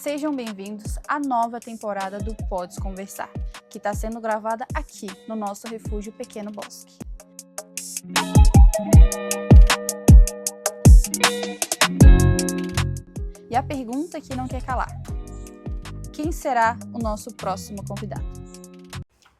Sejam bem-vindos à nova temporada do Podes Conversar, que está sendo gravada aqui no nosso refúgio Pequeno Bosque. E a pergunta que não quer calar: quem será o nosso próximo convidado?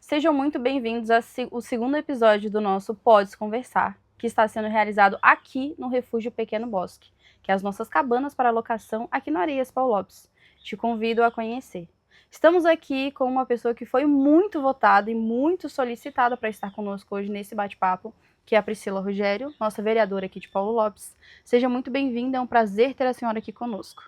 Sejam muito bem-vindos ao segundo episódio do nosso Podes Conversar, que está sendo realizado aqui no refúgio Pequeno Bosque, que é as nossas cabanas para locação aqui no Areias Paulo Lopes. Te convido a conhecer. Estamos aqui com uma pessoa que foi muito votada e muito solicitada para estar conosco hoje nesse bate-papo, que é a Priscila Rogério, nossa vereadora aqui de Paulo Lopes. Seja muito bem-vinda, é um prazer ter a senhora aqui conosco.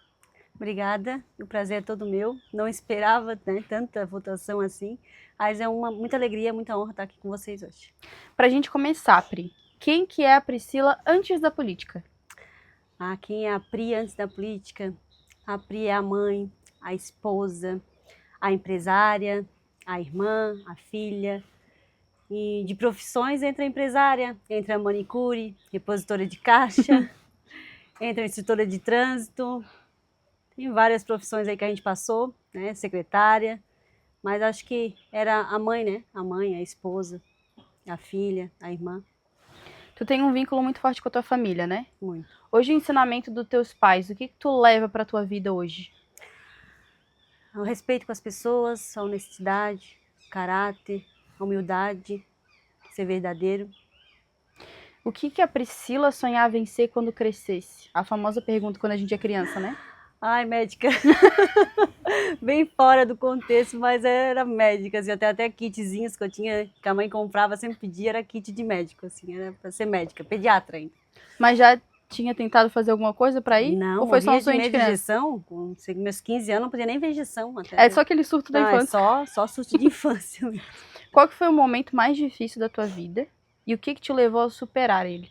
Obrigada, o prazer é todo meu. Não esperava, tanta votação assim, mas é muita alegria, muita honra estar aqui com vocês hoje. Para a gente começar, Pri, quem que é a Priscila antes da política? Quem é a Pri antes da política? A Pri é a mãe, a esposa, a empresária, a irmã, a filha. E de profissões entra a empresária, entra a manicure, repositora de caixa, entra a instrutora de trânsito. Tem várias profissões aí que a gente passou, né? Secretária. Mas acho que era a mãe, né? A mãe, a esposa, a filha, a irmã. Tu tem um vínculo muito forte com a tua família, né? Muito. Hoje, o ensinamento dos teus pais, o que tu leva para a tua vida hoje? O respeito com as pessoas, a honestidade, o caráter, a humildade, ser verdadeiro. O que a Priscila sonhava em ser quando crescesse? A famosa pergunta quando a gente é criança, né? Ai, médica. Bem fora do contexto, mas era médica, assim, até kitzinhos que eu tinha, que a mãe comprava, sempre pedia, era kit de médico, assim, era para ser médica, pediatra ainda. Mas já tinha tentado fazer alguma coisa para ir? Não, ou foi só um morria sonho de de medo de criança? injeção, com meus 15 anos não podia nem ver injeção. Até, É só aquele surto da infância. É só surto de infância mesmo. Qual que foi o momento mais difícil da tua vida e o que te levou a superar ele?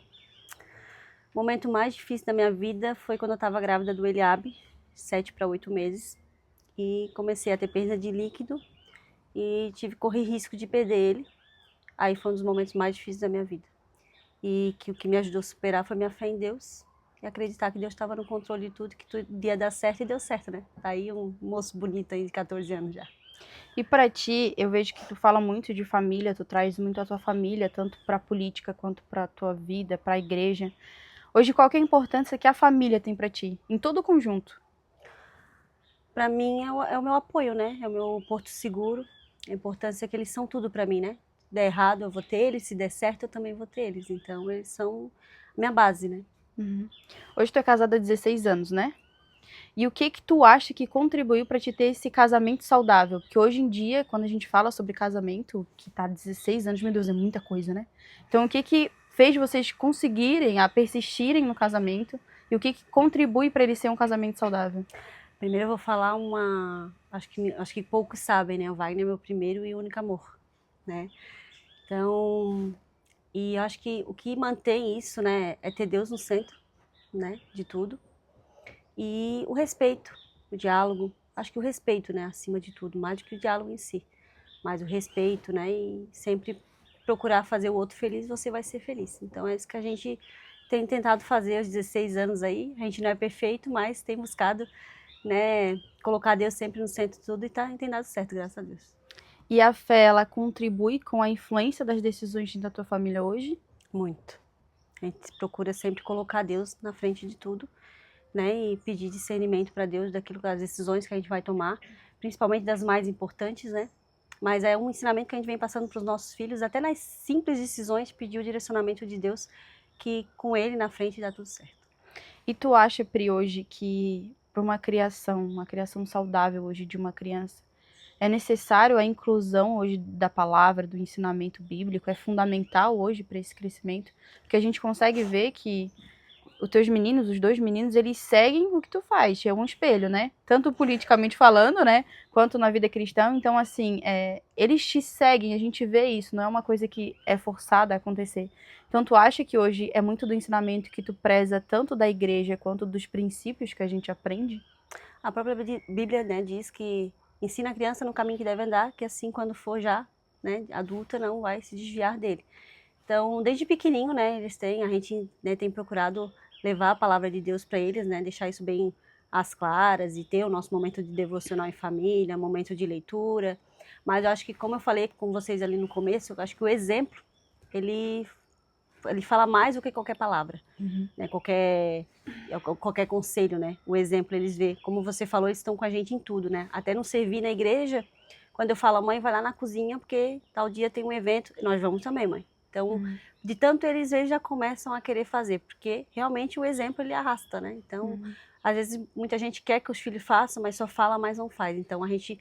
O momento mais difícil da minha vida foi quando eu estava grávida do Eliabe, 7 para 8 meses, e comecei a ter perda de líquido e corri risco de perder ele. Aí foi um dos momentos mais difíceis da minha vida. E que o que me ajudou a superar foi minha fé em Deus e acreditar que Deus estava no controle de tudo, que tudo ia dar certo e deu certo, né? Tá aí um moço bonito aí de 14 anos já. E para ti, eu vejo que tu fala muito de família, tu traz muito a tua família, tanto para a política quanto para a tua vida, para a igreja. Hoje, qual que é a importância que a família tem para ti, em todo o conjunto? Para mim é o meu apoio, né? É o meu porto seguro. A importância é que eles são tudo para mim, né? Se der errado, eu vou ter eles. Se der certo, eu também vou ter eles. Então, eles são minha base, né? Uhum. Hoje tu é casada há 16 anos, né? E o que tu acha que contribuiu para te ter esse casamento saudável? Porque hoje em dia, quando a gente fala sobre casamento, que tá há 16 anos, meu Deus, é muita coisa, né? Então, o que fez vocês conseguirem, a persistirem no casamento? E o que contribui para ele ser um casamento saudável? Primeiro eu vou falar acho que poucos sabem, né? O Wagner é meu primeiro e único amor, né? Então, e eu acho que o que mantém isso, né, é ter Deus no centro, né, de tudo. E o respeito, o diálogo. Acho que o respeito, né, acima de tudo, mais do que o diálogo em si. Mas o respeito, né, e sempre procurar fazer o outro feliz, você vai ser feliz. Então é isso que a gente tem tentado fazer aos 16 anos aí. A gente não é perfeito, mas tem buscado, né, colocar Deus sempre no centro de tudo e tem dado certo, graças a Deus. E a fé, ela contribui com a influência das decisões da tua família hoje? Muito. A gente procura sempre colocar Deus na frente de tudo, né, e pedir discernimento para Deus das decisões que a gente vai tomar, principalmente das mais importantes, né? Mas é um ensinamento que a gente vem passando para os nossos filhos, até nas simples decisões, pedir o direcionamento de Deus, que com Ele na frente dá tudo certo. E tu acha, Pri, hoje que para uma criação saudável hoje de uma criança, é necessário a inclusão hoje da palavra, do ensinamento bíblico? É fundamental hoje para esse crescimento? Porque a gente consegue ver que os teus meninos, os dois meninos, eles seguem o que tu faz, é um espelho, né? Tanto politicamente falando, né? Quanto na vida cristã. Então, assim, eles te seguem, a gente vê isso, não é uma coisa que é forçada a acontecer. Então, tu acha que hoje é muito do ensinamento que tu preza, tanto da igreja quanto dos princípios que a gente aprende? A própria Bíblia, né, diz que ensina a criança no caminho que deve andar, que assim quando for já, né, adulta, não vai se desviar dele. Então, desde pequenininho, né, a gente, né, tem procurado levar a palavra de Deus para eles, né, deixar isso bem às claras e ter o nosso momento de devocional em família, momento de leitura. Mas eu acho que, como eu falei com vocês ali no começo, eu acho que o exemplo, ele fala mais do que qualquer palavra, né? Qualquer conselho, né? O exemplo eles vê. Como você falou, eles estão com a gente em tudo, né? Até no servir na igreja, quando eu falo, mãe, vai lá na cozinha, porque tal dia tem um evento, nós vamos também, mãe. Então, de tanto eles verem, já começam a querer fazer, porque realmente o exemplo ele arrasta, né? Então, às vezes muita gente quer que os filhos façam, mas só fala, mas não faz. Então, a gente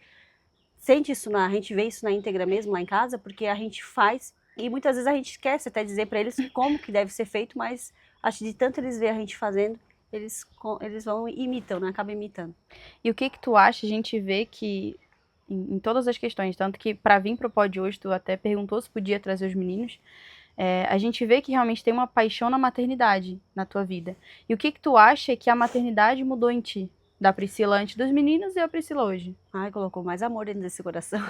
sente isso, a gente vê isso na íntegra mesmo lá em casa, porque a gente faz e muitas vezes a gente esquece até dizer para eles como que deve ser feito, mas acho que de tanto eles ver a gente fazendo, eles vão e imitam, né? Acabam imitando. E o que tu acha? A gente vê que em todas as questões, tanto que para vir pro pod hoje, tu até perguntou se podia trazer os meninos, a gente vê que realmente tem uma paixão na maternidade na tua vida. E o que tu acha que a maternidade mudou em ti? Da Priscila antes dos meninos e a Priscila hoje? Ai, colocou mais amor dentro desse coração.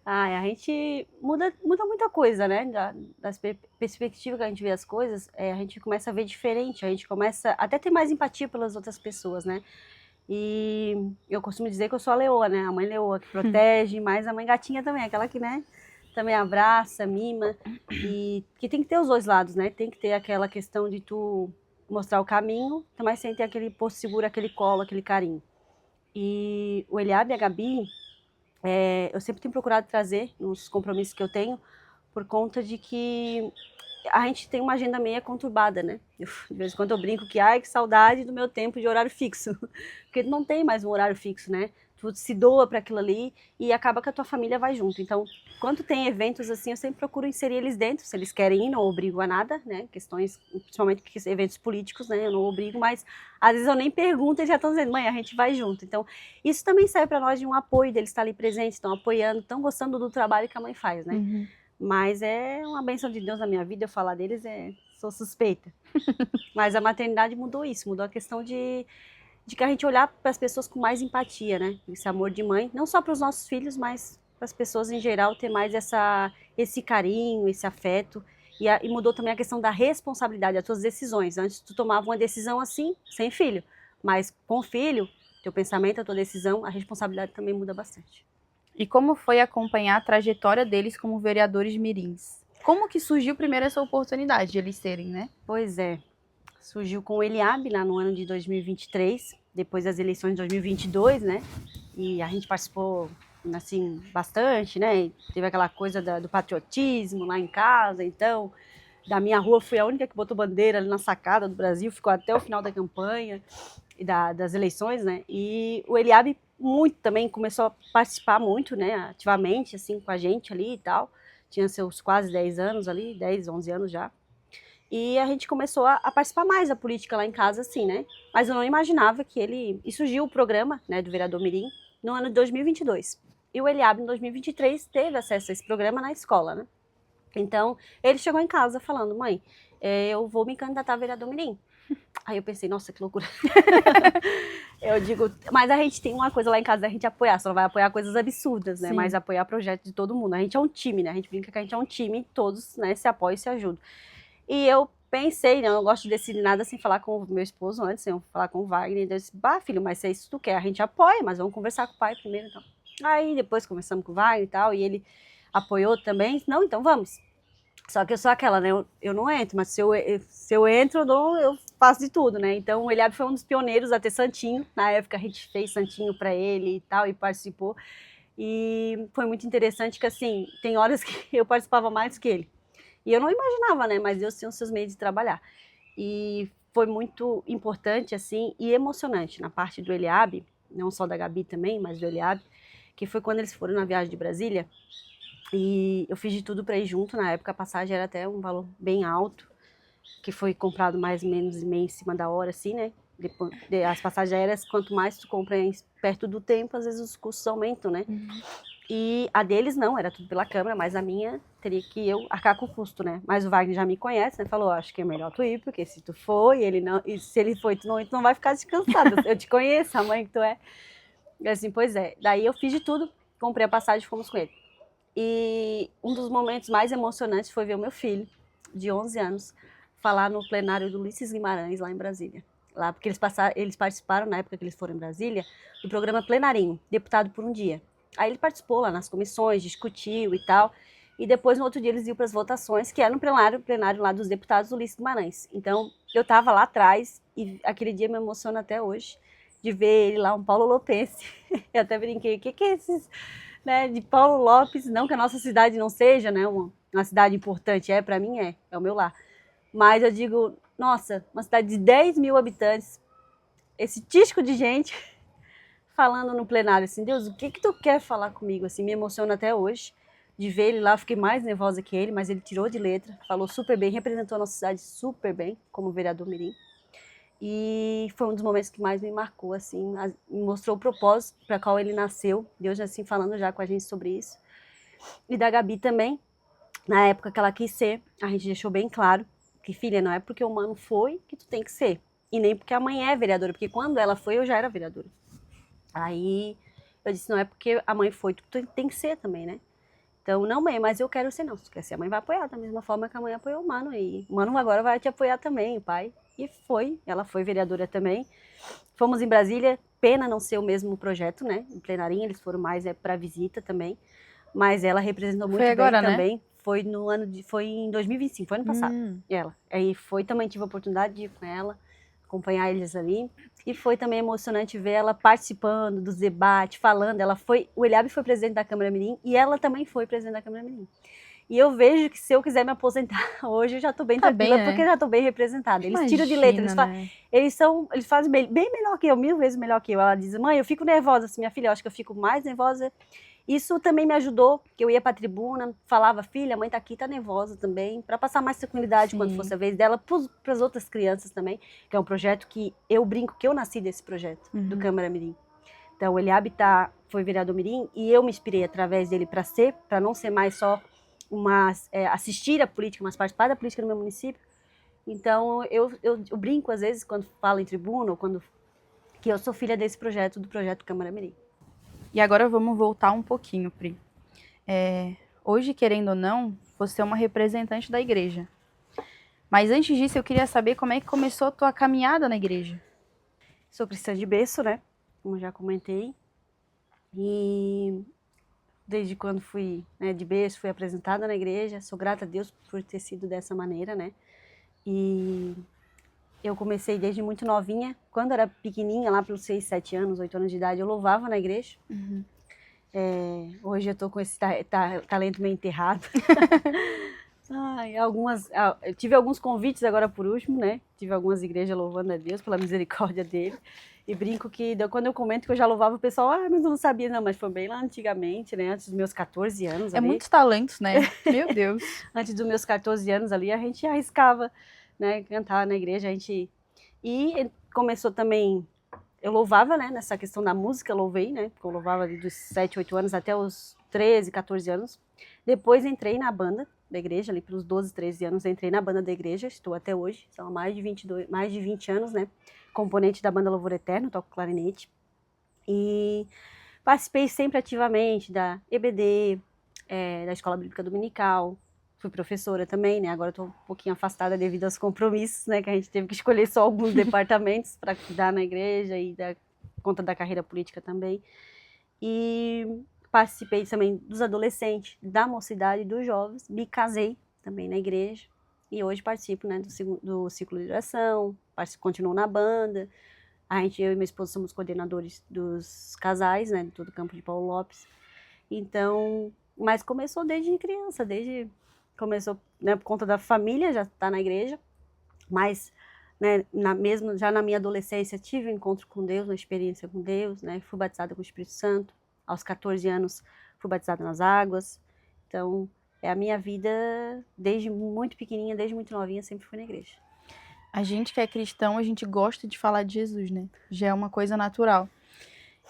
Ai, a gente muda muita coisa, né? Das perspectivas que a gente vê as coisas, a gente começa a ver diferente, a gente começa até ter mais empatia pelas outras pessoas, né? E eu costumo dizer que eu sou a leoa, né? A mãe leoa que protege, mas a mãe gatinha também, aquela que, né? Também abraça, mima, e que tem que ter os dois lados, né? Tem que ter aquela questão de tu mostrar o caminho, mas sem ter aquele porto seguro, aquele colo, aquele carinho. E o Eliabe e a Gabi, eu sempre tenho procurado trazer nos compromissos que eu tenho, por conta de que a gente tem uma agenda meio conturbada, né? De vez em quando eu brinco que, ai, que saudade do meu tempo de horário fixo. Porque não tem mais um horário fixo, né? Tu se doa para aquilo ali e acaba que a tua família vai junto. Então, quando tem eventos assim, eu sempre procuro inserir eles dentro. Se eles querem ir, não obrigo a nada, né? Questões, principalmente eventos políticos, né? Eu não obrigo, mas às vezes eu nem pergunto e eles já estão dizendo, mãe, a gente vai junto. Então, isso também serve para nós de um apoio, deles estar ali presentes, estão apoiando, estão gostando do trabalho que a mãe faz, né? Mas é uma bênção de Deus na minha vida, eu falar deles, sou suspeita. Mas a maternidade mudou isso, mudou a questão de que a gente olhar para as pessoas com mais empatia, né? Esse amor de mãe, não só para os nossos filhos, mas para as pessoas em geral, ter mais esse carinho, esse afeto. E mudou também a questão da responsabilidade, das tuas decisões. Antes tu tomava uma decisão assim, sem filho. Mas com o filho, teu pensamento, a tua decisão, a responsabilidade também muda bastante. E como foi acompanhar a trajetória deles como vereadores mirins? Como que surgiu primeiro essa oportunidade de eles serem, né? Pois é. Surgiu com o Eliabe lá no ano de 2023, depois das eleições de 2022, né? E a gente participou, assim, bastante, né? E teve aquela coisa do patriotismo lá em casa, então, da minha rua fui a única que botou bandeira ali na sacada do Brasil, ficou até o final da campanha e das eleições, né? E o Eliabe muito também começou a participar muito, né? Ativamente, assim, com a gente ali e tal. Tinha seus quase 10 anos ali, 10, 11 anos já. E a gente começou a participar mais da política lá em casa, assim, né? Mas eu não imaginava que ele... E surgiu o programa, né, do vereador Mirim no ano de 2022. E o Eliabe, em 2023, teve acesso a esse programa na escola, né? Então, ele chegou em casa falando, mãe, eu vou me candidatar a vereador Mirim. Aí eu pensei, nossa, que loucura. Eu digo, mas a gente tem uma coisa lá em casa da gente apoiar, só não vai apoiar coisas absurdas, né? Sim. Mas apoiar projetos de todo mundo. A gente é um time, né? A gente brinca que a gente é um time, todos, né, se apoiam e se ajudam. E eu pensei, não, eu gosto de decidir nada sem falar com o meu esposo antes, sem falar com o Wagner. Eu disse, filho, mas se é isso que tu quer, a gente apoia, mas vamos conversar com o pai primeiro, então. Aí depois conversamos com o Wagner e tal, e ele apoiou também. Não, então vamos. Só que eu sou aquela, né, eu não entro, mas se eu entro, eu faço de tudo, né. Então o Eliabe foi um dos pioneiros a ter santinho. Na época a gente fez santinho para ele e tal, e participou. E foi muito interessante que, assim, tem horas que eu participava mais que ele. E eu não imaginava, né, mas Deus tinha os seus meios de trabalhar. E foi muito importante, assim, e emocionante na parte do Eliabe, não só da Gabi também, mas do Eliabe, que foi quando eles foram na viagem de Brasília, e eu fiz de tudo para ir junto. Na época a passagem era até um valor bem alto, que foi comprado mais ou menos em cima da hora, assim, né? Depois, as passagens aéreas, quanto mais tu compra perto do tempo, às vezes os custos aumentam, né? E a deles não, era tudo pela Câmara, mas a minha teria que eu arcar com o custo, né? Mas o Wagner já me conhece, né? Falou, acho que é melhor tu ir, porque se tu for e ele não, e se ele for e tu não vai ficar descansado. Eu te conheço, a mãe que tu é. E assim, pois é. Daí eu fiz de tudo, comprei a passagem e fomos com ele. E um dos momentos mais emocionantes foi ver o meu filho, de 11 anos, falar no plenário do Ulisses Guimarães, lá em Brasília. lá, porque eles participaram, na época que eles foram em Brasília, do programa Plenarinho, Deputado por um Dia. Aí ele participou lá nas comissões, discutiu e tal, e depois no outro dia eles iam para as votações, que era no plenário lá dos deputados Ulisses Guimarães. Então eu estava lá atrás e aquele dia me emociona até hoje, de ver ele lá, um Paulo Lopense. Eu até brinquei, o que é esses, né, de Paulo Lopes? Não que a nossa cidade não seja, né, uma cidade importante, para mim é o meu lar. Mas eu digo, nossa, uma cidade de 10 mil habitantes, esse tisco de gente falando no plenário, assim, Deus, o que tu quer falar comigo? Assim, me emociona até hoje de ver ele lá, fiquei mais nervosa que ele, mas ele tirou de letra, falou super bem, representou a nossa cidade super bem, como vereador mirim. E foi um dos momentos que mais me marcou, assim, me mostrou o propósito para qual ele nasceu, Deus assim falando já com a gente sobre isso. E da Gabi também, na época que ela quis ser, a gente deixou bem claro que, filha, não é porque o mano foi que tu tem que ser, e nem porque a mãe é vereadora, porque quando ela foi eu já era vereadora. Aí eu disse, não é porque a mãe foi, tu tem que ser também, né? Então, não, mãe, mas eu quero ser, não. Se tu quer ser, a mãe vai apoiar da mesma forma que a mãe apoiou o Mano. E o Mano agora vai te apoiar também, o pai. E foi, ela foi vereadora também. Fomos em Brasília, pena não ser o mesmo projeto, né? Em plenarinha, eles foram mais para visita também. Mas ela representou muito agora, bem né? também. Foi em 2025, foi ano passado. Ela. Aí foi também, tive a oportunidade de ir com ela, acompanhar eles ali. E foi também emocionante ver ela participando dos debates, falando. O Eliabe foi presidente da Câmara Mirim e ela também foi presidente da Câmara Mirim. E eu vejo que se eu quiser me aposentar hoje, eu já estou bem tranquila, bem, né? porque já estou bem representada. Eles tiram de letra, eles fazem bem melhor que eu, 1000 vezes melhor que eu. Ela diz, mãe, eu fico nervosa, assim, minha filha, eu acho que eu fico mais nervosa. Isso também me ajudou, que eu ia para a tribuna, falava, filha, a mãe tá aqui, tá nervosa também, para passar mais tranquilidade quando fosse a vez dela, para as outras crianças também, que é um projeto que eu brinco que eu nasci desse projeto, do Câmara Mirim. Então, o Eliabe foi vereador mirim e eu me inspirei através dele para não ser mais só assistir a política, mas participar da política no meu município. Então, eu brinco às vezes quando falo em tribuna, ou que eu sou filha desse projeto, do projeto Câmara Mirim. E agora vamos voltar um pouquinho, Pri. Hoje, querendo ou não, você é uma representante da igreja. Mas antes disso, eu queria saber como é que começou a tua caminhada na igreja. Sou cristã de berço, né? Como já comentei. E desde quando fui de berço, fui apresentada na igreja. Sou grata a Deus por ter sido dessa maneira, né? E eu comecei desde muito novinha. Quando era pequenininha, lá pelos 6, 7 anos, 8 anos de idade, eu louvava na igreja. Hoje eu tô com esse talento meio enterrado. Eu tive alguns convites agora por último, né? Tive algumas igrejas louvando a Deus pela misericórdia dele. E brinco que quando eu comento que eu já louvava, o pessoal, mas eu não sabia, não, mas foi bem lá antigamente, né? Antes dos meus 14 anos ali. Muitos talentos, né? Meu Deus. Antes dos meus 14 anos ali, a gente arriscava, né? Cantar na igreja, E começou também, eu louvava, né? Nessa questão da música, eu louvei, né? Porque eu louvava ali dos 7, 8 anos até os 13, 14 anos. Depois entrei na banda da igreja, ali pelos 12, 13 anos, entrei na banda da igreja, estou até hoje, são mais de 20 anos, né? Componente da banda Louvor Eterno, toco clarinete. E participei sempre ativamente da EBD, da Escola Bíblica Dominical, fui professora também, né? Agora estou um pouquinho afastada devido aos compromissos, né? Que a gente teve que escolher só alguns departamentos para cuidar na igreja e dar conta da carreira política também. E participei também dos adolescentes, da mocidade, dos jovens. Me casei também na igreja. E hoje participo, né, do ciclo de oração, continuo na banda. Eu e minha esposa somos coordenadores dos casais, né, de todo o campo de Paulo Lopes. Então, mas começou desde criança, começou, né, por conta da família, já está na igreja. Mas, né, já na minha adolescência, tive um encontro com Deus, uma experiência com Deus, né, fui batizada com o Espírito Santo. Aos 14 anos, fui batizada nas águas. Então, a minha vida, desde muito pequenininha, desde muito novinha, sempre fui na igreja. A gente que é cristão, a gente gosta de falar de Jesus, né? Já é uma coisa natural.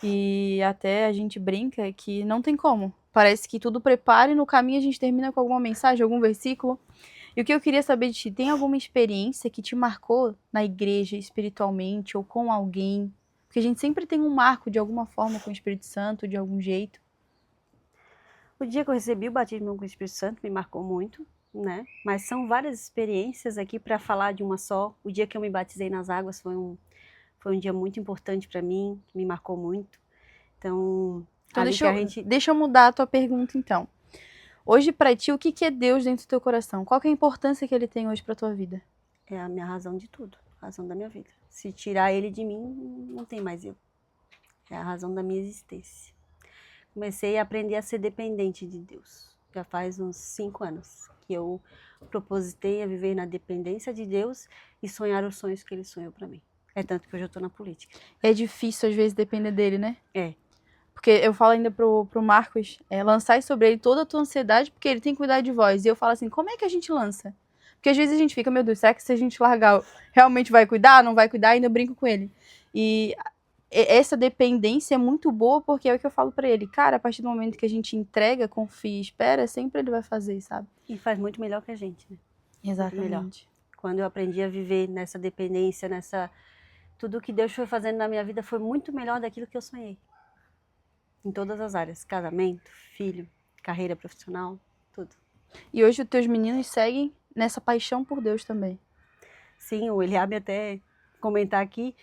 E até a gente brinca que não tem como. Parece que tudo prepara e no caminho a gente termina com alguma mensagem, algum versículo. E o que eu queria saber de ti, tem alguma experiência que te marcou na igreja espiritualmente ou com alguém? Porque a gente sempre tem um marco de alguma forma com o Espírito Santo, de algum jeito. O dia que eu recebi o batismo com o Espírito Santo me marcou muito, mas são várias experiências aqui para falar de uma só. O dia que eu me batizei nas águas foi Foi um dia muito importante para mim, que me marcou muito. Então Então, ali deixa que a eu, gente... deixa eu mudar a tua pergunta, então. Hoje, pra ti, o que que é Deus dentro do teu coração? Qual que é a importância que ele tem hoje pra tua vida? É a minha razão de tudo, a razão da minha vida. Se tirar ele de mim, não tem mais eu. É a razão da minha existência. Comecei a aprender a ser dependente de Deus. Já faz uns 5 anos que eu propositei a viver na dependência de Deus e sonhar os sonhos que ele sonhou para mim. É tanto que hoje eu tô na política. É difícil, às vezes, depender dele, né? É. Porque eu falo ainda pro Marcos, lançar sobre ele toda a tua ansiedade, porque ele tem que cuidar de vós. E eu falo assim, como é que a gente lança? Porque às vezes a gente fica, meu Deus, será que se a gente largar, realmente vai cuidar? Não vai cuidar? Ainda eu brinco com ele. E essa dependência é muito boa, porque é o que eu falo pra ele. Cara, a partir do momento que a gente entrega, confia e espera, sempre ele vai fazer, sabe? E faz muito melhor que a gente, né? Exatamente. Quando eu aprendi a viver nessa dependência, tudo que Deus foi fazendo na minha vida foi muito melhor daquilo que eu sonhei. Em todas as áreas, casamento, filho, carreira profissional, tudo. E hoje os teus meninos seguem nessa paixão por Deus também. Sim, o Eliabe até comentar aqui,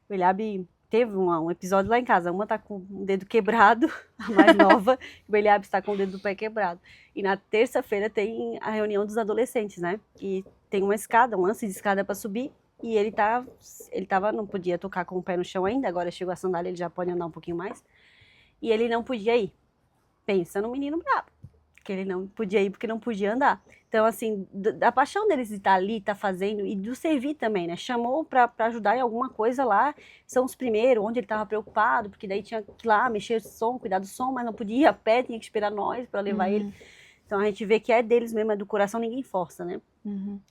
o Eliabe teve um episódio lá em casa, uma tá com o dedo quebrado, a mais nova, e o Eliabe está com o dedo do pé quebrado. E na terça-feira tem a reunião dos adolescentes, né? E tem uma escada, um lance de escada para subir, e ele não podia tocar com o pé no chão ainda, agora chegou a sandália, ele já pode andar um pouquinho mais. E ele não podia ir. Pensa no menino brabo. Que ele não podia ir porque não podia andar. Então, assim, da paixão deles de estar ali, estar fazendo, e do servir também, né? Chamou para ajudar em alguma coisa lá, são os primeiros, onde ele estava preocupado, porque daí tinha que ir lá, mexer o som, cuidar do som, mas não podia ir a pé, tinha que esperar nós para levar ele. Então a gente vê que é deles mesmo, é do coração, ninguém força, né?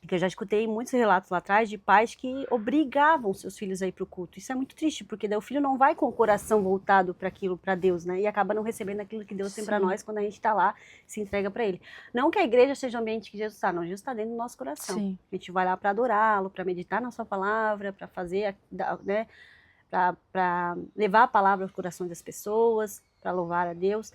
Porque eu já escutei muitos relatos lá atrás de pais que obrigavam seus filhos a ir para o culto. Isso é muito triste, porque daí o filho não vai com o coração voltado para aquilo, para Deus, né? E acaba não recebendo aquilo que Deus tem para nós quando a gente está lá, se entrega para Ele. Não que a igreja seja o ambiente que Jesus está, não. Jesus está dentro do nosso coração. Sim. A gente vai lá para adorá-lo, para meditar na sua palavra, para fazer, né? Para levar a palavra ao coração das pessoas, para louvar a Deus.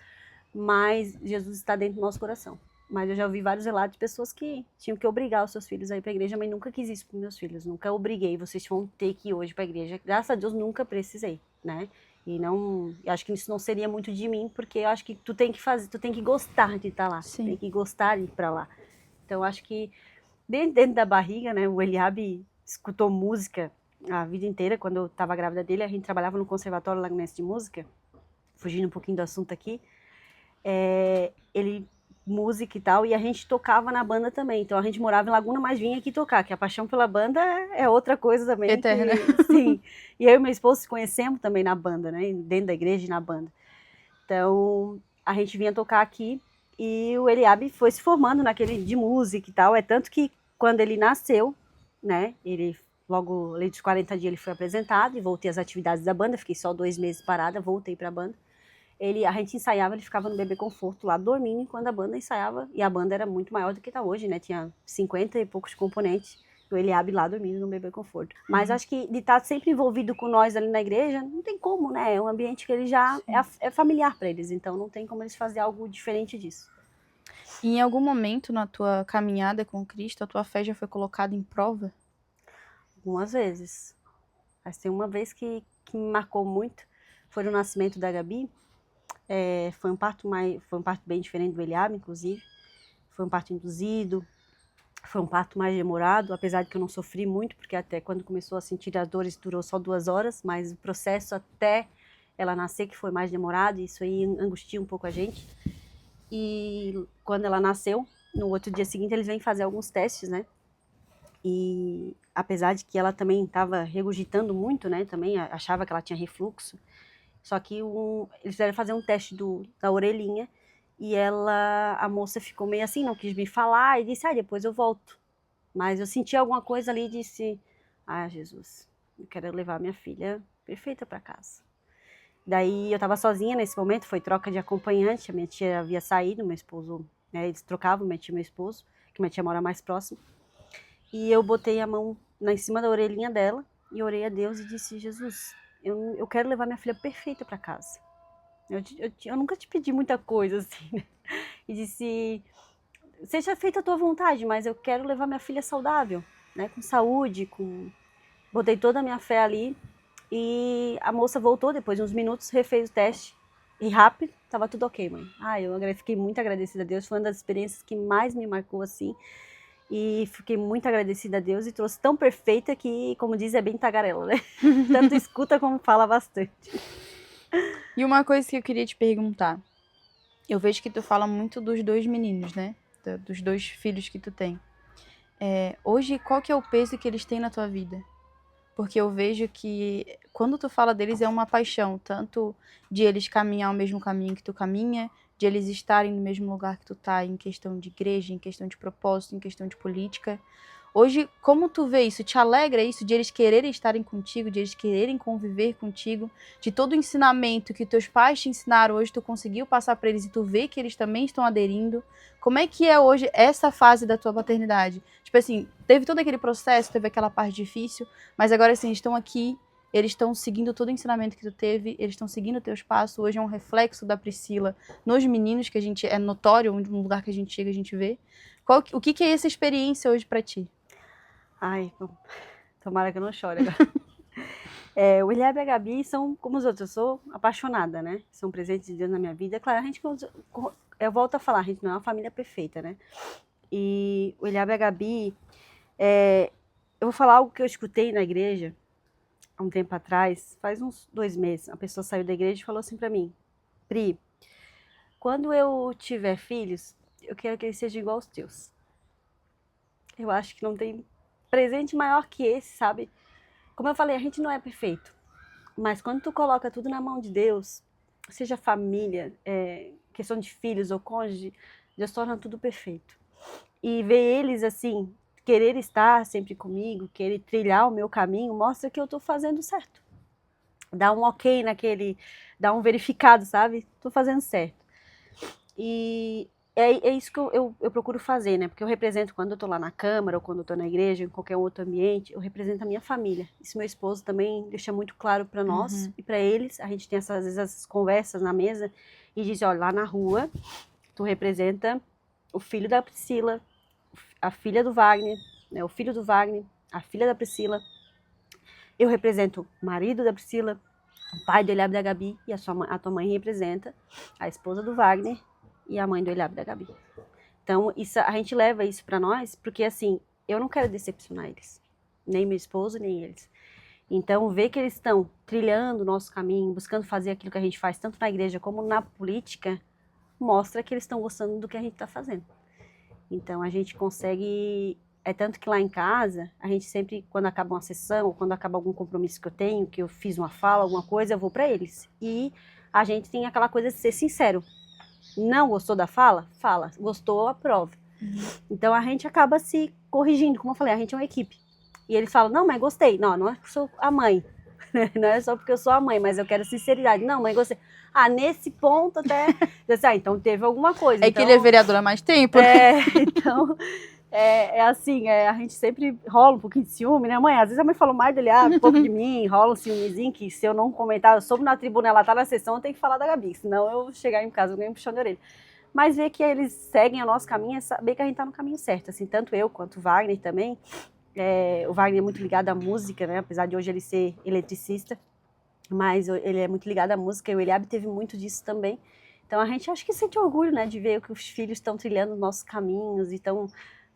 Mas Jesus está dentro do nosso coração. Mas eu já ouvi vários relatos de pessoas que tinham que obrigar os seus filhos a ir para a igreja, mas nunca quis isso para meus filhos, nunca obriguei, vocês vão ter que ir hoje para a igreja. Graças a Deus nunca precisei, né? E não, eu acho que isso não seria muito de mim, porque eu acho que tu tem que fazer, tu tem que gostar de estar lá, tem que gostar de ir para lá. Então eu acho que dentro da barriga, né, o Eliabe escutou música a vida inteira. Quando eu estava grávida dele, a gente trabalhava no Conservatório Lagunense de Música, fugindo um pouquinho do assunto aqui. Ele música e tal, e a gente tocava na banda também, então a gente morava em Laguna, mas vinha aqui tocar, que a paixão pela banda é outra coisa também. Eterna. Sim, e eu e meu esposo se conhecemos também na banda, né, dentro da igreja e na banda. Então, a gente vinha tocar aqui, e o Eliabe foi se formando naquele de música e tal, é tanto que quando ele nasceu, né, ele logo, além dos 40 dias, ele foi apresentado, e voltei às atividades da banda, fiquei só 2 meses parada, voltei pra banda. A gente ensaiava, ele ficava no Bebê Conforto lá dormindo enquanto a banda ensaiava, e a banda era muito maior do que está hoje, né? Tinha 50 e poucos componentes, o Eliabe lá dormindo no Bebê Conforto. Mas acho que de estar sempre envolvido com nós ali na igreja, não tem como, né? É um ambiente que ele já é familiar para eles, então não tem como eles fazerem algo diferente disso. E em algum momento na tua caminhada com Cristo, a tua fé já foi colocada em prova? Algumas vezes. Mas tem uma vez que me marcou muito, foi no nascimento da Gabi. Foi um parto bem diferente do Eliabe, inclusive. Foi um parto induzido, foi um parto mais demorado, apesar de que eu não sofri muito, porque até quando começou a sentir as dores durou só 2 horas, mas o processo até ela nascer que foi mais demorado, e isso aí angustia um pouco a gente. E quando ela nasceu, no outro dia seguinte eles vêm fazer alguns testes, né? E apesar de que ela também estava regurgitando muito, né? Também achava que ela tinha refluxo. Só que eles fizeram fazer um teste da orelhinha, e a moça ficou meio assim, não quis me falar, e disse, depois eu volto. Mas eu senti alguma coisa ali e disse, Jesus, eu quero levar minha filha perfeita para casa. Daí eu estava sozinha nesse momento, foi troca de acompanhante, a minha tia havia saído, meu esposo, né, eles trocavam, minha tia e meu esposo, que minha tia mora mais próximo. E eu botei a mão em cima da orelhinha dela, e orei a Deus e disse, Jesus, eu quero levar minha filha perfeita para casa. Eu nunca te pedi muita coisa, assim, né? E disse, seja feita a tua vontade, mas eu quero levar minha filha saudável, né? Com saúde, Botei toda a minha fé ali, E a moça voltou depois de uns minutos, refez o teste. E rápido, tava tudo ok, mãe. Eu fiquei muito agradecida a Deus. Foi uma das experiências que mais me marcou, assim. E fiquei muito agradecida a Deus e trouxe tão perfeita que, como diz, é bem tagarela, né? Tanto escuta como fala bastante. E uma coisa que eu queria te perguntar. Eu vejo que tu fala muito dos 2 meninos, né? Dos 2 filhos que tu tem. Hoje, qual que é o peso que eles têm na tua vida? Porque eu vejo que quando tu fala deles é uma paixão, tanto de eles caminhar o mesmo caminho que tu caminha, de eles estarem no mesmo lugar que tu tá, em questão de igreja, em questão de propósito, em questão de política. Hoje, como tu vê isso? Te alegra isso de eles quererem estarem contigo, de eles quererem conviver contigo, de todo o ensinamento que teus pais te ensinaram hoje, tu conseguiu passar para eles e tu vê que eles também estão aderindo? Como é que é hoje essa fase da tua paternidade? Tipo assim, teve todo aquele processo, teve aquela parte difícil, mas agora assim, eles estão aqui, eles estão seguindo todo o ensinamento que tu teve, eles estão seguindo o teu espaço. Hoje é um reflexo da Priscila nos meninos, que a gente é notório, um lugar que a gente chega, a gente vê. O que é essa experiência hoje pra ti? Ai, tomara que eu não chore agora. O Eliabe e a Gabi são como os outros, eu sou apaixonada, né? São presentes de Deus na minha vida. Claro, eu volto a falar, a gente não é uma família perfeita, né? E o Eliabe e a Gabi, eu vou falar algo que eu escutei na igreja há um tempo atrás, faz uns 2 meses. A pessoa saiu da igreja e falou assim pra mim: Pri, quando eu tiver filhos, eu quero que eles sejam igual aos teus. Eu acho que não tem presente maior que esse, sabe? Como eu falei, a gente não é perfeito, mas quando tu coloca tudo na mão de Deus, seja família, questão de filhos ou cônjuge, Deus torna tudo perfeito. E ver eles assim, querer estar sempre comigo, querer trilhar o meu caminho, mostra que eu tô fazendo certo. Dá um ok dá um verificado, sabe? Tô fazendo certo. E é isso que eu procuro fazer, né? Porque eu represento, quando eu tô lá na Câmara, ou quando eu tô na igreja, em qualquer outro ambiente, eu represento a minha família. Isso meu esposo também deixa muito claro para nós e para eles. A gente tem às vezes essas conversas na mesa e diz: olha, lá na rua, tu representa o filho da Priscila, a filha do Wagner, né? O filho do Wagner, a filha da Priscila. Eu represento o marido da Priscila, o pai do Eliabe da Gabi, e a tua mãe representa a esposa do Wagner e a mãe do Eliabe da Gabi. Então, a gente leva isso para nós, porque assim, eu não quero decepcionar eles, nem meu esposo, nem eles. Então, ver que eles estão trilhando o nosso caminho, buscando fazer aquilo que a gente faz, tanto na igreja como na política, mostra que eles estão gostando do que a gente está fazendo. Então, a gente consegue... tanto que lá em casa, a gente sempre, quando acaba uma sessão, ou quando acaba algum compromisso que eu tenho, que eu fiz uma fala, alguma coisa, eu vou para eles. E a gente tem aquela coisa de ser sincero. Não gostou da fala? Fala. Gostou, aprova. Então a gente acaba se corrigindo. Como eu falei, a gente é uma equipe. E eles falam: não, mas gostei. Não, não é porque eu sou a mãe. Não é só porque eu sou a mãe, mas eu quero sinceridade. Não, mãe, gostei. Nesse ponto até... então teve alguma coisa. Que ele é vereador há mais tempo. Então... assim, a gente sempre rola um pouquinho de ciúme, né, mãe? Às vezes a mãe falou mais dele, um pouco de mim, rola um ciúmezinho, que se eu não comentar, eu soube na tribuna, ela tá na sessão, eu tenho que falar da Gabi, senão eu chegar em casa, eu ganho um puxão de orelha. Mas ver que eles seguem o nosso caminho é saber que a gente tá no caminho certo, assim, tanto eu quanto o Wagner também. O Wagner é muito ligado à música, né, apesar de hoje ele ser eletricista, mas ele é muito ligado à música, e o Eliabe teve muito disso também. Então a gente acho que sente orgulho, né, de ver que os filhos estão trilhando os nossos caminhos e estão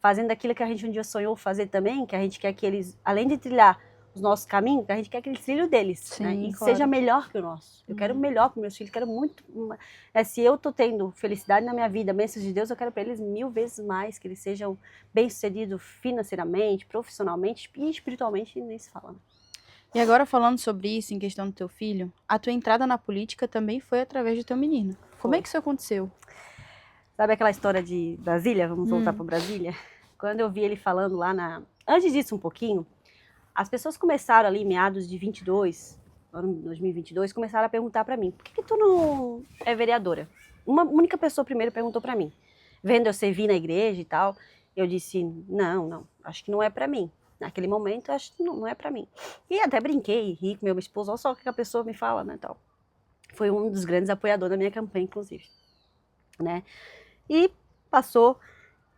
fazendo aquilo que a gente um dia sonhou fazer também, que a gente quer que eles, além de trilhar os nossos caminhos, a gente quer que eles trilhem o deles, Sim, né? E claro. seja melhor que o nosso. Eu quero melhor para meus filhos, quero muito... se eu tô tendo felicidade na minha vida, bênçãos de Deus, eu quero para eles 1000 vezes mais, que eles sejam bem-sucedidos financeiramente, profissionalmente e espiritualmente, nem se fala. E agora falando sobre isso, em questão do teu filho, a tua entrada na política também foi através do teu menino. Como é que isso aconteceu? Sabe aquela história de Brasília? Vamos voltar para Brasília? Quando eu vi ele falando lá Antes disso um pouquinho, as pessoas começaram ali, meados de 22, ano 2022, começaram a perguntar para mim: por que tu não é vereadora? Uma única pessoa primeiro perguntou para mim. Vendo eu servir na igreja e tal, eu disse: não, acho que não é para mim. Naquele momento, acho que não é para mim. E até brinquei, ri com meu esposo, olha só o que a pessoa me fala, né, tal. Foi um dos grandes apoiadores da minha campanha, inclusive, né? E passou,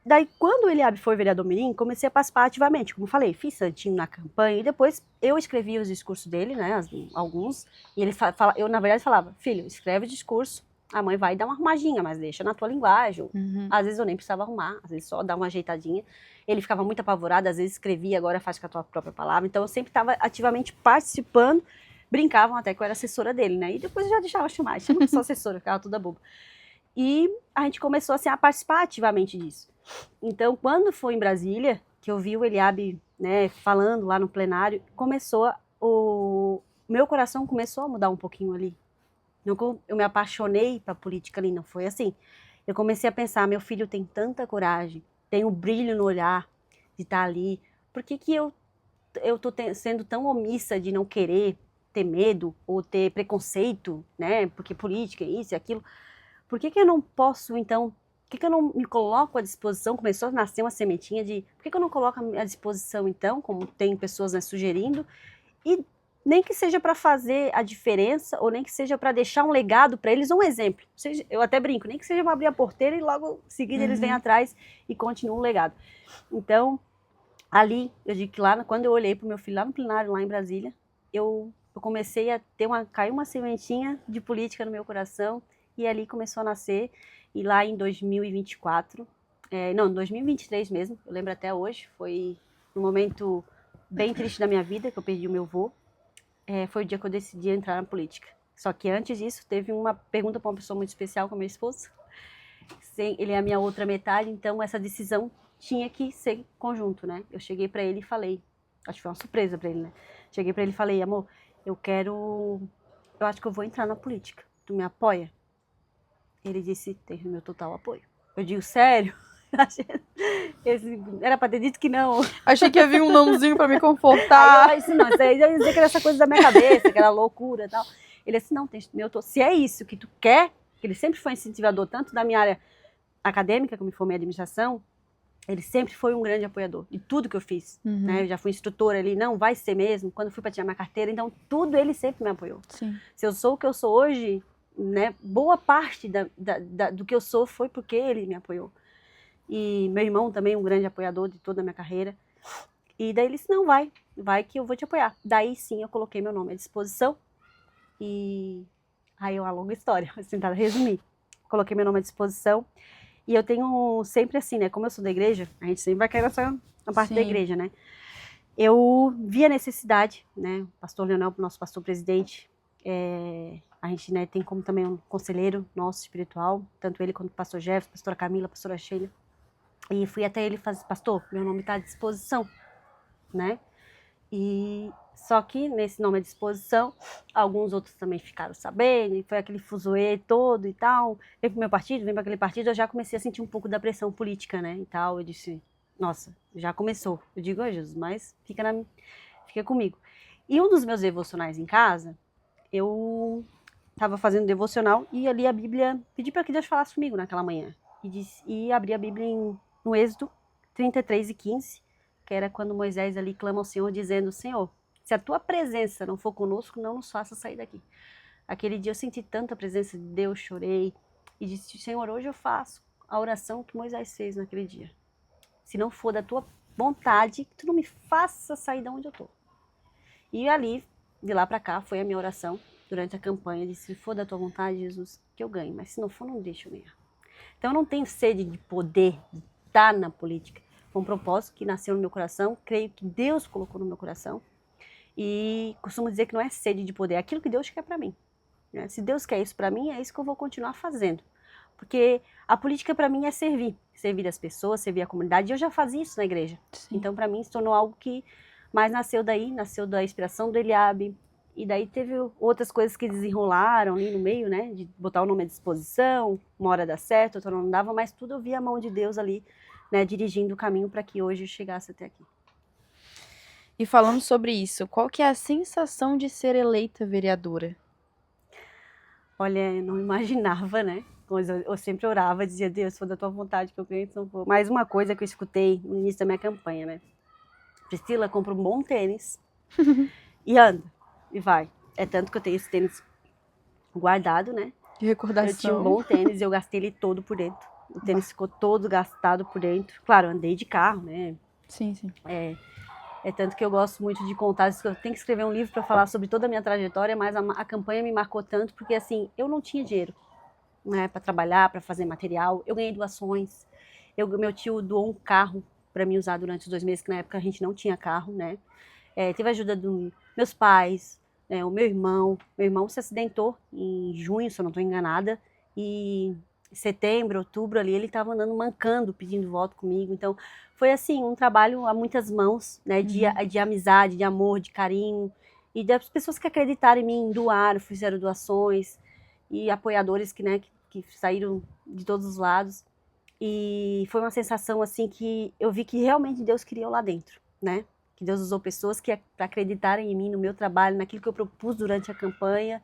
daí, quando o Eliabe foi vereador mirim, comecei a participar ativamente. Como eu falei, fiz santinho na campanha. E depois eu escrevia os discursos dele, né? Alguns. E ele eu, na verdade, falava: filho, escreve o discurso. A mãe vai dar uma arrumadinha, mas deixa na tua linguagem. Às vezes eu nem precisava arrumar, às vezes só dar uma ajeitadinha. Ele ficava muito apavorado, às vezes escrevia, agora faz com a tua própria palavra. Então eu sempre estava ativamente participando. Brincavam até que eu era assessora dele, né? E depois eu já deixava chamar, chama que sou assessora, ficava toda boba. E a gente começou assim, a participar ativamente disso. Então, quando foi em Brasília, que eu vi o Eliabe, né, falando lá no plenário, meu coração começou a mudar um pouquinho ali. Eu me apaixonei para a política ali, não foi assim. Eu comecei a pensar, meu filho tem tanta coragem, tem um brilho no olhar de estar ali. Por que eu tô sendo tão omissa de não querer, ter medo ou ter preconceito, né? Porque política é isso e aquilo. Por que eu não posso, então, por que eu não me coloco à disposição? Começou a nascer uma sementinha de, por que eu não coloco à disposição, então, como tem pessoas, né, sugerindo, e nem que seja para fazer a diferença, ou nem que seja para deixar um legado para eles, um exemplo. Eu até brinco, nem que seja para abrir a porteira e logo em seguida eles vêm atrás e continuam o legado. Então, ali, eu digo que lá, quando eu olhei para o meu filho lá no plenário, lá em Brasília, eu comecei a caiu uma sementinha de política no meu coração, e ali começou a nascer. E lá em 2024, não, 2023 mesmo, eu lembro até hoje, foi um momento bem triste da minha vida, que eu perdi o meu avô. Foi o dia que eu decidi entrar na política. Só que antes disso, teve uma pergunta para uma pessoa muito especial, com a minha esposa. Ele é a minha outra metade, então essa decisão tinha que ser conjunto, né? Eu cheguei para ele e falei, acho que foi uma surpresa para ele, né? Cheguei para ele e falei, amor, eu acho que eu vou entrar na política. Tu me apoia? Ele disse, tem o meu total apoio. Eu digo, sério? Era pra ter dito que não. Achei que ia vir um nãozinho pra me confortar. Aí eu disse, não, isso aí eu ia dizer que era essa coisa da minha cabeça, que era loucura e tal. Ele disse, não, se é isso que tu quer, que ele sempre foi incentivador, tanto da minha área acadêmica, que eu me formei em administração, ele sempre foi um grande apoiador de tudo que eu fiz. Né? Eu já fui instrutora ali, não, vai ser mesmo, quando fui para tirar minha carteira, então tudo ele sempre me apoiou. Sim. Se eu sou o que eu sou hoje, né, boa parte do que eu sou foi porque ele me apoiou. E meu irmão também, um grande apoiador de toda a minha carreira. E daí ele disse, não, vai que eu vou te apoiar. Daí sim eu coloquei meu nome à disposição. E aí é uma longa história, vou tentar resumir. Coloquei meu nome à disposição. E eu tenho sempre assim, né, como eu sou da igreja, a gente sempre vai cair na parte da igreja, né. Eu vi a necessidade, né, o pastor Leonel, nosso pastor presidente, a gente, né, tem como também um conselheiro nosso espiritual, tanto ele quanto o pastor Jefferson, pastora Camila, pastora Sheila. E fui até ele e falei, pastor, meu nome está à disposição, né? E só que nesse nome à disposição, alguns outros também ficaram sabendo, e foi aquele fuzuê todo e tal. Vem pro meu partido, vem para aquele partido, eu já comecei a sentir um pouco da pressão política, né? E tal, eu disse, nossa, já começou. Eu digo, Jesus, mas fica comigo. E um dos meus devocionais em casa, eu estava fazendo devocional e ali a Bíblia, pedi para que Deus falasse comigo naquela manhã. E abri a Bíblia no Êxodo 33:15, que era quando Moisés ali clama ao Senhor, dizendo, Senhor, se a tua presença não for conosco, não nos faça sair daqui. Aquele dia eu senti tanta presença de Deus, chorei, e disse, Senhor, hoje eu faço a oração que Moisés fez naquele dia. Se não for da tua vontade, que tu não me faça sair de onde eu estou. E ali, de lá para cá, foi a minha oração durante a campanha, de se for da tua vontade, Jesus, que eu ganhe, mas se não for, não deixa eu ganhar. Então eu não tenho sede de poder, de estar na política. Foi um propósito que nasceu no meu coração, creio que Deus colocou no meu coração. E costumo dizer que não é sede de poder, é aquilo que Deus quer para mim. Né? Se Deus quer isso para mim, é isso que eu vou continuar fazendo. Porque a política para mim é servir as pessoas, servir a comunidade. E eu já fazia isso na igreja. Sim. Então para mim se tornou algo que mais nasceu da inspiração do Eliabe. E daí teve outras coisas que desenrolaram ali no meio, né? De botar o nome à disposição, uma hora dá certo, outra não dava, mas tudo eu via a mão de Deus ali, né? Dirigindo o caminho para que hoje eu chegasse até aqui. E falando sobre isso, qual que é a sensação de ser eleita vereadora? Olha, eu não imaginava, né? Mas eu sempre orava, dizia, Deus, se for da tua vontade que eu ganhe, se não for. Mais uma coisa que eu escutei no início da minha campanha, né? Priscila, compra um bom tênis e anda. E vai. É tanto que eu tenho esse tênis guardado, né? De recordação. Eu tinha um bom tênis e eu gastei ele todo por dentro. o tênis ficou todo gastado por dentro. Claro, andei de carro, né? Sim, sim. É tanto que eu gosto muito de contar, eu tenho que escrever um livro para falar sobre toda a minha trajetória, mas a campanha me marcou tanto porque assim, eu não tinha dinheiro, né, para trabalhar, para fazer material. Eu ganhei doações. Meu tio doou um carro para mim usar durante os 2 meses, que na época a gente não tinha carro, né? Teve a ajuda dos meus pais, né, o meu irmão. Meu irmão se acidentou em junho, se eu não estou enganada, e em setembro, outubro ali, ele estava andando mancando, pedindo voto comigo. Então, foi assim, um trabalho a muitas mãos, né, de amizade, de amor, de carinho, e das pessoas que acreditaram em mim, doaram, fizeram doações, e apoiadores que saíram de todos os lados. E foi uma sensação assim que eu vi que realmente Deus queria eu lá dentro, né? Que Deus usou pessoas que acreditarem em mim, no meu trabalho, naquilo que eu propus durante a campanha.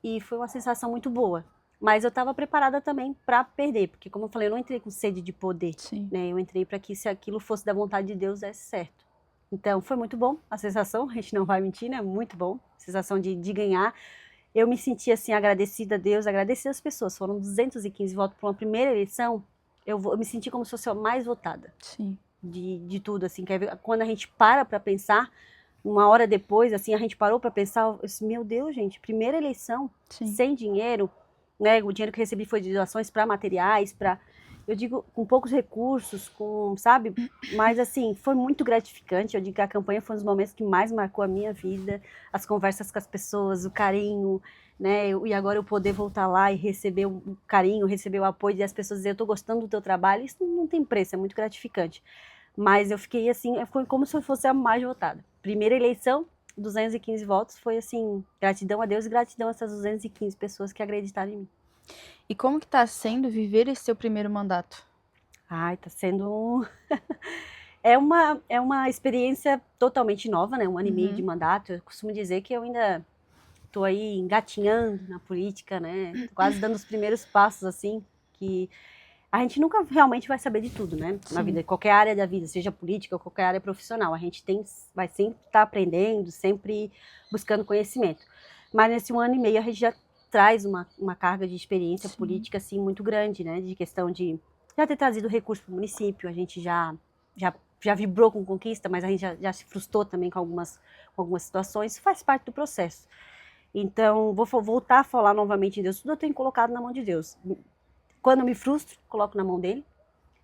E foi uma sensação muito boa. Mas eu estava preparada também para perder, porque como eu falei, eu não entrei com sede de poder, Sim. né? Eu entrei para que se aquilo fosse da vontade de Deus, desse certo. Então foi muito bom a sensação, a gente não vai mentir, né? Muito bom, a sensação de ganhar. Eu me senti assim agradecida a Deus, agradecida às pessoas. Foram 215 votos para uma primeira eleição. Eu me senti como se fosse a mais votada. Sim. De tudo, assim, quando a gente para pensar, uma hora depois, assim, a gente parou para pensar, eu disse, meu Deus, gente, primeira eleição, Sim. sem dinheiro, né, o dinheiro que recebi foi de doações para materiais, eu digo, com poucos recursos, sabe, mas assim, foi muito gratificante, eu digo que a campanha foi um dos momentos que mais marcou a minha vida, as conversas com as pessoas, o carinho, né, e agora eu poder voltar lá e receber o carinho, receber o apoio das pessoas dizer, eu tô gostando do teu trabalho, isso não tem preço, é muito gratificante. Mas eu fiquei assim, foi como se eu fosse a mais votada. Primeira eleição, 215 votos, foi assim, gratidão a Deus e gratidão a essas 215 pessoas que acreditaram em mim. E como que tá sendo viver esse seu primeiro mandato? Ai, tá sendo é uma experiência totalmente nova, né? 1 ano e meio de mandato. Eu costumo dizer que eu ainda tô aí engatinhando na política, né? Quase dando os primeiros passos, assim, que a gente nunca realmente vai saber de tudo, né? Na vida, qualquer área da vida, seja política ou qualquer área profissional, a gente vai sempre estar aprendendo, sempre buscando conhecimento. Mas nesse 1 ano e meio a gente já traz uma carga de experiência política assim muito grande, né? De questão de já ter trazido recurso para o município, a gente já vibrou com conquista, mas a gente já se frustrou também com algumas situações. Isso faz parte do processo. Então, vou voltar a falar novamente em Deus. Tudo eu tenho colocado na mão de Deus. Quando eu me frustro, coloco na mão dele.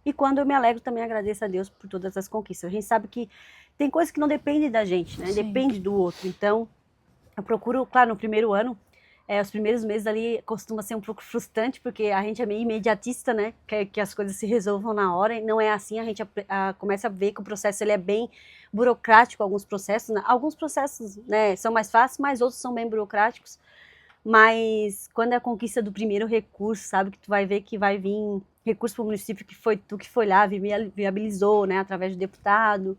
E quando eu me alegro, também agradeço a Deus por todas as conquistas. A gente sabe que tem coisas que não dependem da gente, né? Depende do outro. Então, eu procuro, claro, no primeiro ano, os primeiros meses ali costuma ser um pouco frustrante, porque a gente é meio imediatista, né? Quer que as coisas se resolvam na hora, e não é assim. A gente começa a ver que o processo ele é bem burocrático, alguns processos. Né? Alguns processos, né, são mais fáceis, mas outros são bem burocráticos. Mas quando é a conquista do primeiro recurso, sabe, que tu vai ver que vai vir recurso para o município que foi tu que foi lá, viabilizou, né, através do deputado,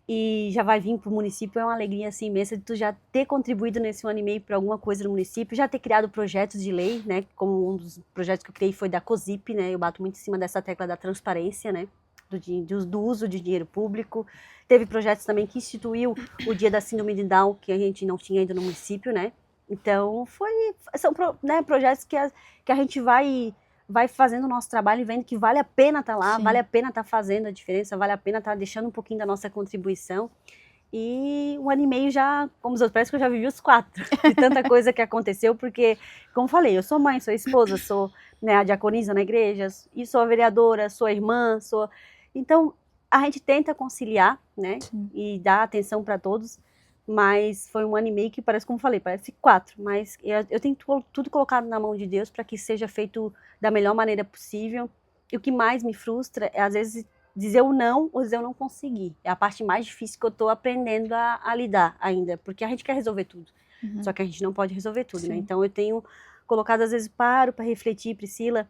e já vai vir para o município, é uma alegria assim imensa de tu já ter contribuído nesse 1 ano e meio para alguma coisa no município, já ter criado projetos de lei, né, como um dos projetos que eu criei foi da COSIP, né, eu bato muito em cima dessa tecla da transparência, né, do uso de dinheiro público. Teve projetos também que instituiu o dia da síndrome de Down, que a gente não tinha ainda no município, né. Então, são projetos que a gente vai fazendo o nosso trabalho e vendo que vale a pena estar lá, vale a pena estar fazendo a diferença, vale a pena estar deixando um pouquinho da nossa contribuição. E 1 ano e meio já, como os outros, parece que eu já vivi os 4, de tanta coisa que aconteceu, porque, como falei, eu sou mãe, sou esposa, sou, né, a diaconisa na igreja, e sou a vereadora, sou a irmã, Então, a gente tenta conciliar, né, e dar atenção para todos, mas foi 1 ano e meio que parece, como falei, parece 4, mas eu tenho tudo colocado na mão de Deus para que seja feito da melhor maneira possível. E o que mais me frustra é, às vezes, dizer o não ou dizer eu não consegui. É a parte mais difícil que eu estou aprendendo a lidar ainda, porque a gente quer resolver tudo, só que a gente não pode resolver tudo, né? Então eu tenho colocado, às vezes, paro para refletir, Priscila,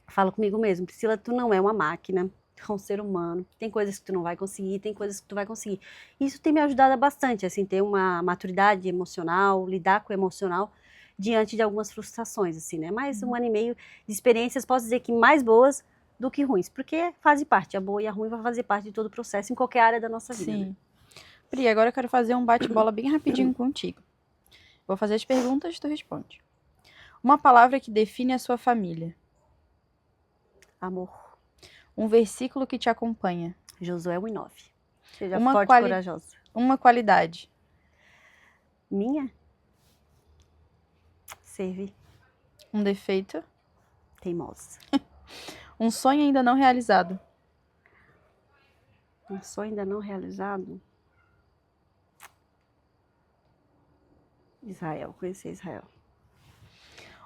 falo comigo mesmo, Priscila, tu não é uma máquina, é um ser humano, tem coisas que tu não vai conseguir, tem coisas que tu vai conseguir. Isso tem me ajudado bastante, assim, ter uma maturidade emocional, lidar com o emocional diante de algumas frustrações, assim, né? Mais 1 ano e meio de experiências, posso dizer que mais boas do que ruins, porque faz parte, a boa e a ruim vai fazer parte de todo o processo em qualquer área da nossa vida. Né? Pri, agora eu quero fazer um bate-bola bem rapidinho contigo. Vou fazer as perguntas e tu responde. Uma palavra que define a sua família. Amor. Um versículo que te acompanha. Josué 1:9. Seja Uma forte e corajosa. Uma qualidade. Minha? Servir. Um defeito. Teimosa. Um sonho ainda não realizado. Um sonho ainda não realizado? Israel, conhecer Israel.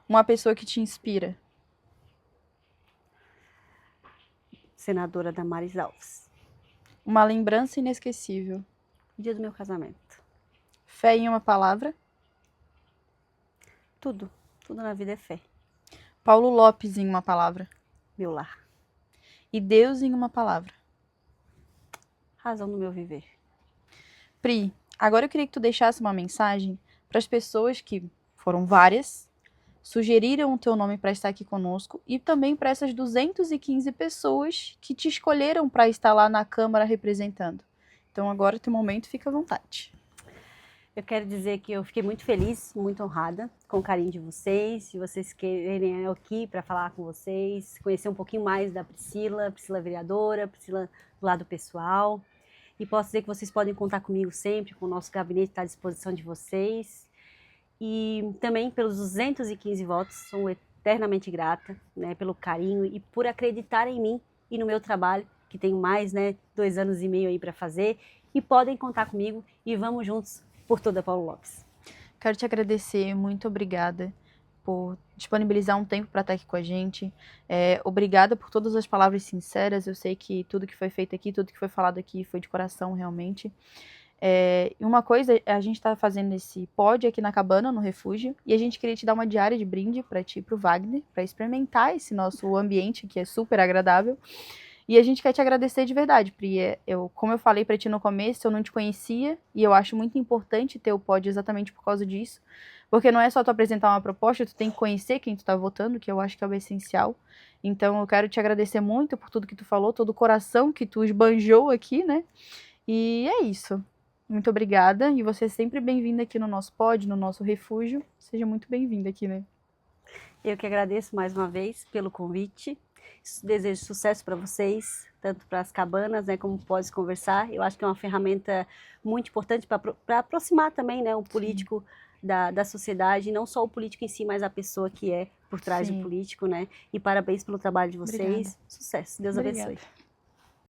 Uma pessoa que te inspira. Senadora Damares Alves. Uma lembrança inesquecível. Dia do meu casamento. Fé em uma palavra. Tudo. Tudo na vida é fé. Paulo Lopes em uma palavra. Meu lar. E Deus em uma palavra. Razão no meu viver. Pri, agora eu queria que tu deixasse uma mensagem para as pessoas que foram várias, sugeriram o teu nome para estar aqui conosco e também para essas 215 pessoas que te escolheram para estar lá na Câmara representando. Então agora, teu momento, fica à vontade. Eu quero dizer que eu fiquei muito feliz, muito honrada com o carinho de vocês, se vocês querem eu aqui para falar com vocês, conhecer um pouquinho mais da Priscila vereadora, Priscila do lado pessoal. E posso dizer que vocês podem contar comigo sempre, com o nosso gabinete está à disposição de vocês. E também pelos 215 votos, sou eternamente grata, né, pelo carinho e por acreditar em mim e no meu trabalho, que tenho mais, 2 anos e meio aí para fazer. E podem contar comigo e vamos juntos por toda Paulo Lopes. Quero te agradecer, muito obrigada por disponibilizar um tempo para estar aqui com a gente. Obrigada por todas as palavras sinceras. Eu sei que tudo que foi feito aqui, tudo que foi falado aqui foi de coração, realmente. E uma coisa, a gente está fazendo esse pod aqui na cabana, no refúgio, e a gente queria te dar uma diária de brinde para ti e para o Wagner, para experimentar esse nosso ambiente que é super agradável. E a gente quer te agradecer de verdade, Pri. Como eu falei pra ti no começo, eu não te conhecia e eu acho muito importante ter o pod exatamente por causa disso. Porque não é só tu apresentar uma proposta, tu tem que conhecer quem tu tá votando, que eu acho que é o essencial. Então eu quero te agradecer muito por tudo que tu falou, todo o coração que tu esbanjou aqui, né? E é isso. Muito obrigada. E você é sempre bem-vinda aqui no nosso pod, no nosso refúgio. Seja muito bem-vinda aqui, né? Eu que agradeço mais uma vez pelo convite. Desejo sucesso para vocês, tanto para as cabanas, como pode conversar. Eu acho que é uma ferramenta muito importante para aproximar também, o político da sociedade, não só o político em si, mas a pessoa que é por trás do político, E parabéns pelo trabalho de vocês. Obrigada. Sucesso. Deus abençoe.